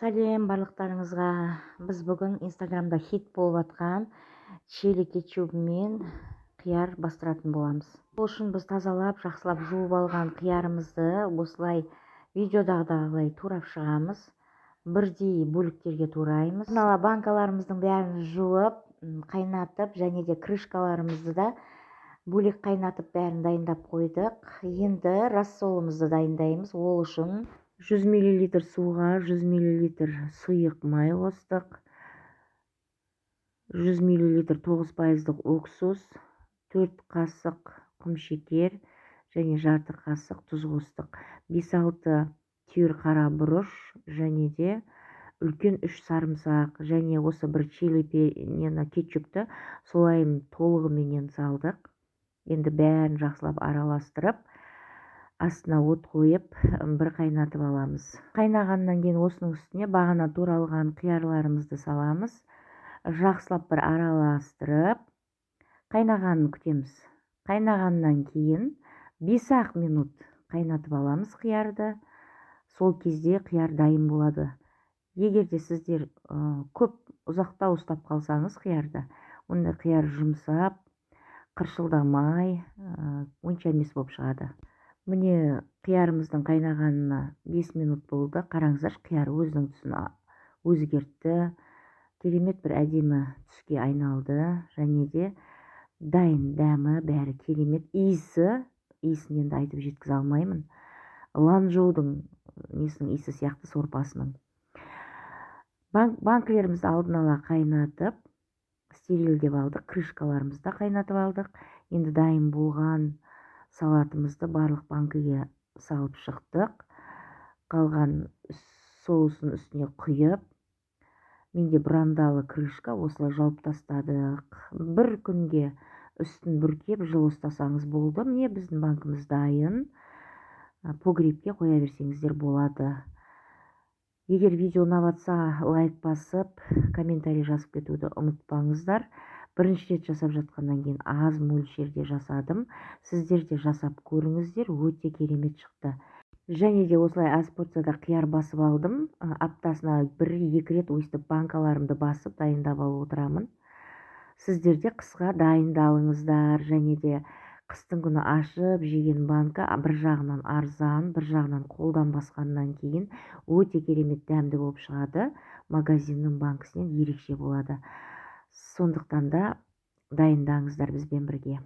Сәлем барлықтарыңызға. Біз бүгін Инстаграмда хит болып жатқан чили кетчубымен қияр бастыратын боламыз. Бұл үшін біз тазалап, жақсылап жуып алған қиярымызды осылай видеодағыдай турап шығамыз. Бірдей бөліктерге тураймыз. Мына банкаларымыздың бәрін жуып, қайнатып, және де крышкаларымызды да бөлек қайнатып бәрін дайындап қойдық. Енді рассолымызды дайындаймыз. Ол үшін 100 мл суға 100 мл сұйық май қостық, 100 мл 9% уксус, 4 қасық құмшекер және жарты қасық тұз қостық. 5-6 түйір қара бұрыш және де үлкен 3 сарымсақ және осы бір чили кетчупты солай толығыменен салдық. Енді бәрін жақсылап араластырып, астына от қойып бір қайнатып аламыз. Қайнағаннан кейін осының үстіне бағана туралған қиярларымызды саламыз. Жақсылап бір араластырып қайнағанын күтеміз. Қайнағаннан кейін 5-ақ минут қайнатып аламыз қиярды. Сол кезде қияр дайын болады. Егер де сіздер көп ұзақта ұстап қалсаңыз қиярды, онда қияр жұмсап, қыршылдамай, онша емес болып шығады. Міне қиярымыздың қайнағанына 5 минут болды. Қараңыздар, қияр өзінің түсін өзгертті. Керемет бір әдемі түске айналды. Және де дайын, дәмі бәрі керемет. Иісін енді айтып жеткізе алмаймын. Ланжоудың иісі сияқты, сорпасының. Банкілерімізді алдын ала қайнатып, стерилдеп алдық. Крышкаларымызды қайнатып алдық. Енді дайын болған салатымызды барлық банкіге салып шықтық. Қалған соусын үстіне құйып, менде брандалы крышка, осылай жауып тастадық. Бір күнге үстін бүркеп жыл ұстасаңыз болды. Міне біздің банкіміз дайын. Погребке қоя берсеңіздер болады. Егер видео ұнап жатса, лайк басып, комментарий жазып кетуді ұмытпаңыздар. Бірінші рет жасап жатқаннан кейін аз мөлшерде жасадым. Сіздер де жасап көріңіздер, өте керемет шықты. Және де осылай аз порцияда қияр басып алдым. Аптасына 1-2 рет өйстіп банкаларымды басып дайындап алып отырамын. Сіздер де қысқа дайындалыңыздар. Және де қыстың күні ашып жеген банка бір жағынан арзан, бір жағынан қолдан басқаннан кейін өте керемет дәмді болып шығады. Магазиннің банкісінен ерекше болады. Сондықтан да дайындаңыздар бізбен бірге.